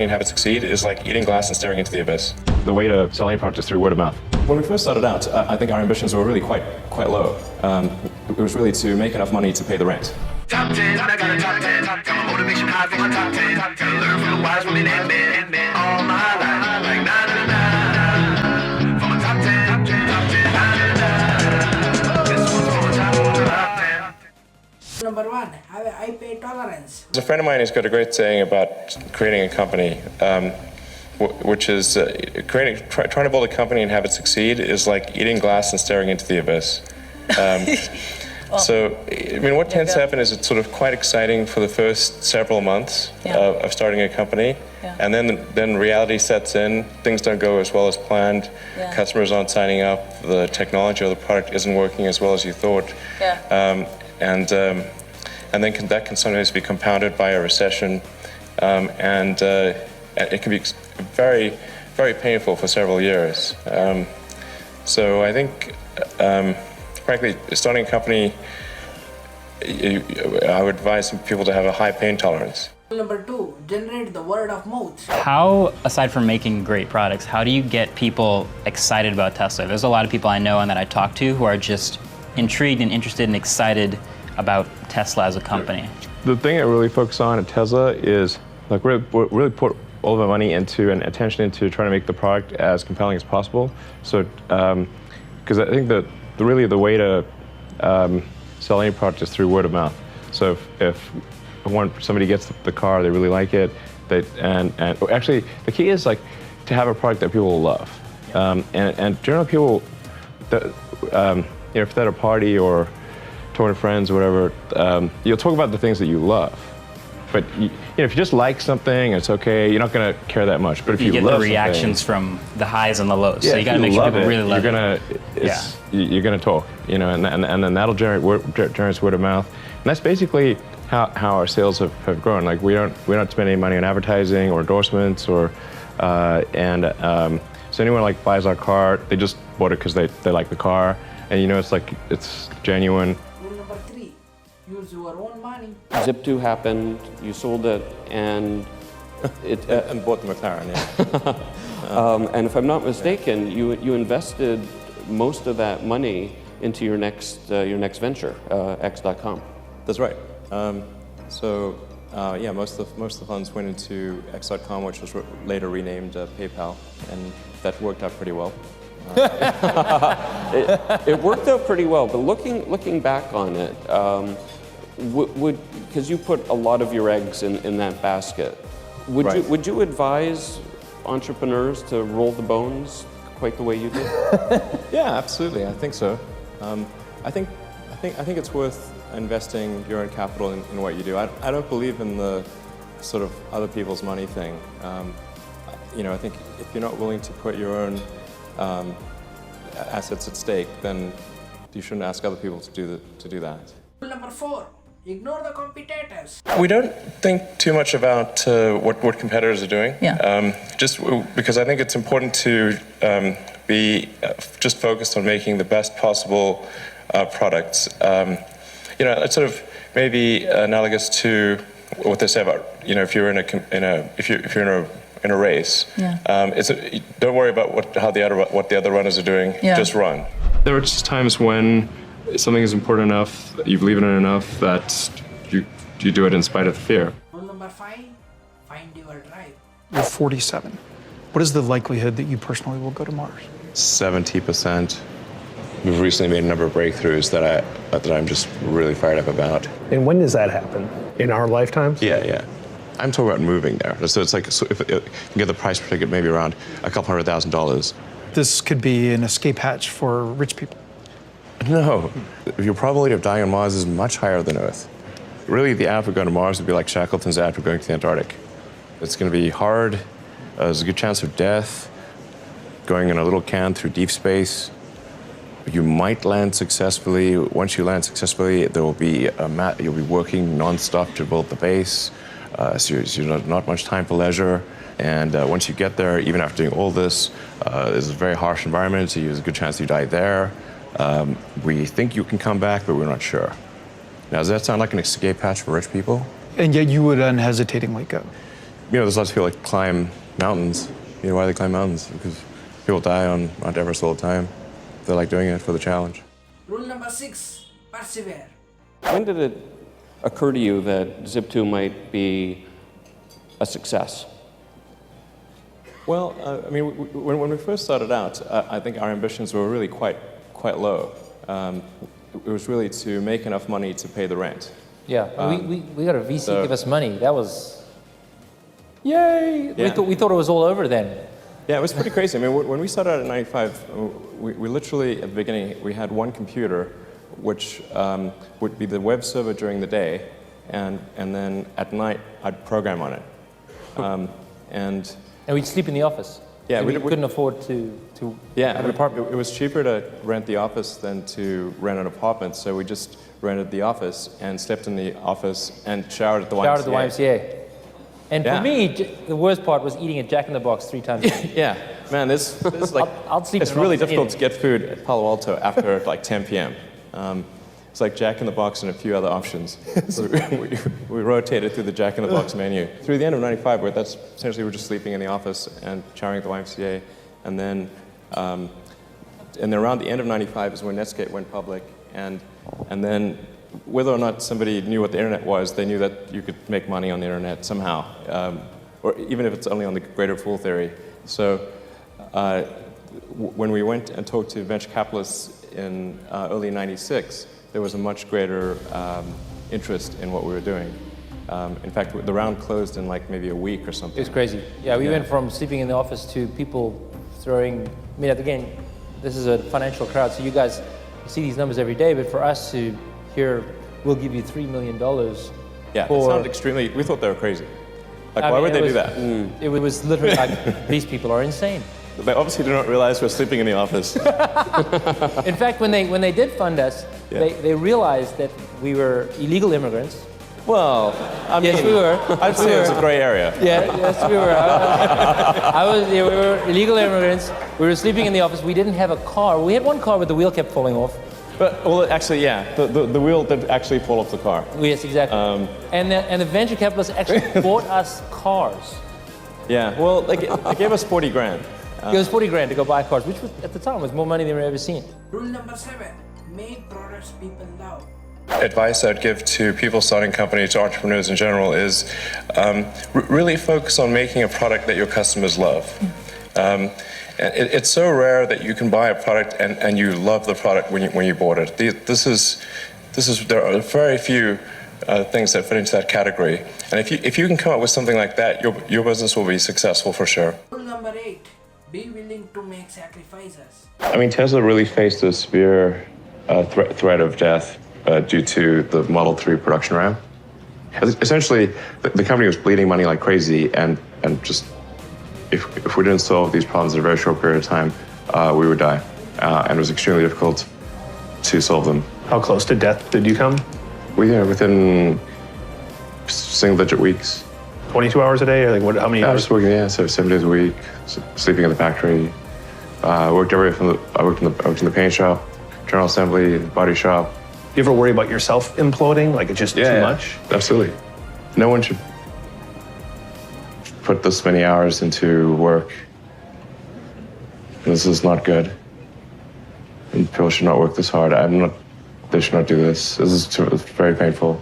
and have it succeed is like eating glass and staring into the abyss. The way to sell any product is through word of mouth. When we first started out, I think our ambitions were really quite low. It was really to make enough money to pay the rent. Top 10, I got a top 10. Got my motivation high for my top 10. Learn from the wise women and men all my life. Like na na na. For my top 10, top 10, na na na. This one's for my top 10. Number one, have a high pain tolerance. A friend of mine has got a great saying about creating a company, which is trying to build a company and have it succeed is like eating glass and staring into the abyss. So, I mean, what tends to happen is it's sort of quite exciting for the first several months of starting a company, and then reality sets in. Things don't go as well as planned. Customers aren't signing up. The technology or the product isn't working as well as you thought. And then that can sometimes be compounded by a recession, and it can be very, very painful for several years. So I think, frankly, starting a company, I would advise people to have a high pain tolerance. Number two, generate the word of mouth. How, aside from making great products, how do you get people excited about Tesla? There's a lot of people I know and that I talk to who are just intrigued and interested and excited about Tesla as a company. The thing I really focus on at Tesla is like really put all of my money into and attention into trying to make the product as compelling as possible. So, because I think that really the way to sell any product is through word of mouth. So if somebody gets the car, they really like it, and actually the key is like to have a product that people will love. And generally people, if they're at a party or talking to friends or whatever, you'll talk about the things that you love. But if you just like something, it's okay. You're not going to care that much. But if you get love the reactions from the highs and the lows, so you got to make sure people really love it. You're gonna talk, and then that'll generate word of mouth. And that's basically how our sales have grown. Like we don't spend any money on advertising or endorsements or so anyone like buys our car, they just bought it because they like the car, and it's genuine. Rule number three, use your own money. Zip2 happened, you sold it, and it and bought the McLaren. Yeah. and if I'm not mistaken, you invested most of that money into your next venture, X.com. That's right. Most of the funds went into X.com, which was later renamed PayPal, and that worked out pretty well. It worked out pretty well, but looking back on it, because you put a lot of your eggs in that basket, would you advise entrepreneurs to roll the bones quite the way you did? Yeah, absolutely. I think so. I think it's worth investing your own capital in what you do. I don't believe in the sort of other people's money thing. I think if you're not willing to put your own assets at stake, then you shouldn't ask other people to do that. Rule number four, ignore the competitors. We don't think too much about what competitors are doing. Just because I think it's important to be just focused on making the best possible products. It's sort of maybe analogous to what they say about if you're in a race. Don't worry about what the other runners are doing. Just run. There are just times when something is important enough, you believe in it enough that you do it in spite of the fear. Rule number five, find your drive. You're 47. What is the likelihood that you personally will go to Mars? 70%. We've recently made a number of breakthroughs that I'm just really fired up about. And when does that happen? In our lifetimes? Yeah. I'm talking about moving there. So it's like if you get the price per ticket maybe around $200,000. This could be an escape hatch for rich people. No, your probability of dying on Mars is much higher than Earth. Really, the app of going to Mars would be like Shackleton's app of going to the Antarctic. It's going to be hard. There's a good chance of death. Going in a little can through deep space. You might land successfully. Once you land successfully, there will be you'll be working nonstop to build the base. So you're not much time for leisure. And once you get there, even after doing all this, it's a very harsh environment, so there's a good chance you die there. We think you can come back, but we're not sure. Now, does that sound like an escape hatch for rich people? And yet you would unhesitatingly go. there's lots of people that climb mountains. Why do they climb mountains? Because people die on Mount Everest all the time. They like doing it for the challenge. Rule number 6, persevere. When did it occur to you that Zip2 might be a success? Well, when we first started out, I think our ambitions were really quite low. It was really to make enough money to pay the rent. Yeah, we got a VC give us money. That was, yay! Yeah. We thought it was all over then. Yeah, it was pretty crazy. When we started out in '95, we literally, at the beginning, we had one computer, which would be the web server during the day, and then at night, I'd program on it. And we'd sleep in the office. Yeah, we couldn't afford to have an apartment. It was cheaper to rent the office than to rent an apartment, so we just rented the office and slept in the office and showered at the YMCA. Showered at the YMCA. And for me, the worst part was eating at Jack in the Box 3 times a week. Yeah, man, this is like, I'll sleep it's in an really office difficult anyway. to get food at Palo Alto after like 10 p.m. It's like Jack in the Box and a few other options. So we rotated through the Jack in the Box menu. Through the end of '95, that's essentially we're just sleeping in the office and showering at the YMCA. And then around the end of '95 is when Netscape went public. And then whether or not somebody knew what the internet was, they knew that you could make money on the internet somehow, or even if it's only on the greater fool theory. So when we went and talked to venture capitalists in early '96, there was a much greater interest in what we were doing. In fact, the round closed in like maybe a week or something. It was crazy. Yeah, we went from sleeping in the office to people throwing, again, this is a financial crowd, so you guys see these numbers every day, but for us to hear, we'll give you $3 million. Yeah, it sounded extremely, we thought they were crazy. Like, why would they do that? It was literally like, these people are insane. They obviously do not realize we're sleeping in the office. In fact, when they did fund us, they realized that we were illegal immigrants. Well, yes, we were. I'd say it was a gray area. Yeah, yes, we were. We were illegal immigrants. We were sleeping in the office. We didn't have a car. We had one car, but the wheel kept falling off. But, well, actually, yeah, the wheel did actually fall off the car. Yes, exactly. And the venture capitalists actually bought us cars. Yeah, well, they gave us 40 grand. It was 40 grand to go buy cars, which was, at the time was more money than we've ever seen. Rule number 7, make products people love. Advice I'd give to people starting companies, to entrepreneurs in general, is really focus on making a product that your customers love. It's so rare that you can buy a product and you love the product when you bought it. There are very few things that fit into that category. And if you can come up with something like that, your business will be successful for sure. Rule number 8, be willing to make sacrifices. Tesla really faced a severe threat of death due to the Model 3 production ramp. Essentially, the company was bleeding money like crazy, and just if we didn't solve these problems in a very short period of time, we would die. And it was extremely difficult to solve them. How close to death did you come? Within single-digit weeks. 22 hours a day, or like how many I hours? was working, so 7 days a week, sleeping in the factory. I worked in the paint shop, general assembly, body shop. Do you ever worry about yourself imploding? Like it's just too much? Absolutely. No one should put this many hours into work. This is not good. And people should not work this hard. They should not do this. It's very painful.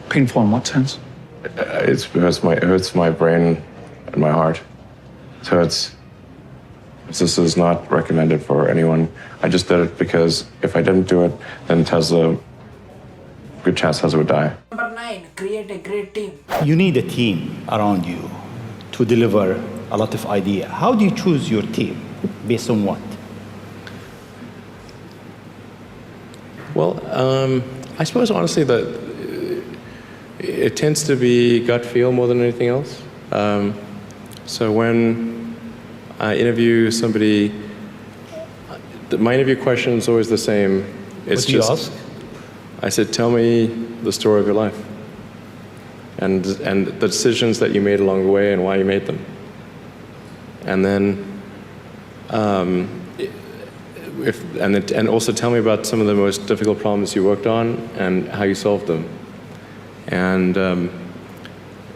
Painful in what sense? It hurts my brain and my heart. So this is not recommended for anyone. I just did it because if I didn't do it, then good chance Tesla would die. Number 9, create a great team. You need a team around you to deliver a lot of idea. How do you choose your team? Based on what? Well, I suppose honestly that it tends to be gut feel more than anything else. So when I interview somebody, my interview question is always the same. It's What do you ask? I said, tell me the story of your life and the decisions that you made along the way and why you made them. And then, and also tell me about some of the most difficult problems you worked on and how you solved them. And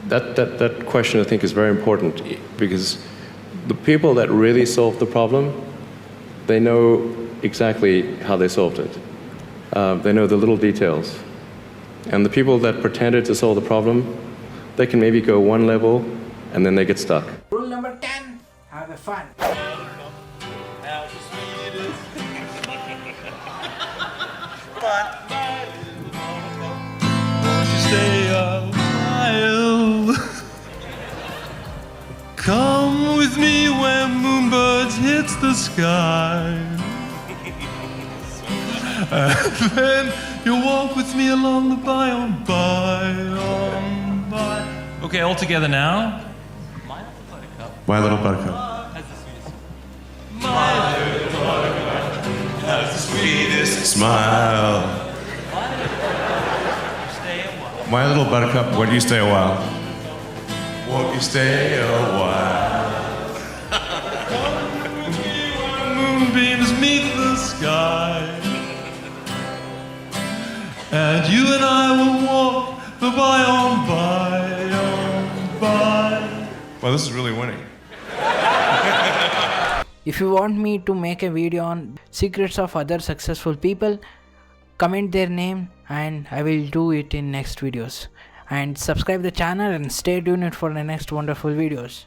That question, I think, is very important because the people that really solve the problem, they know exactly how they solved it. They know the little details. And the people that pretended to solve the problem, they can maybe go one level and then they get stuck. Rule number 10, have a fun. Stay a while. Come with me where moonbirds hit the sky. And then you'll walk with me along the by on by. Okay, all together now. My little buttercup. My little buttercup has the sweetest smile. My little buttercup, where do you stay a while? Won't you stay a while? Moonbeams meet the sky, and you and I will walk the by on by. Well, this is really winning. If you want me to make a video on secrets of other successful people, comment their name and I will do it in next videos. And subscribe the channel and stay tuned for the next wonderful videos.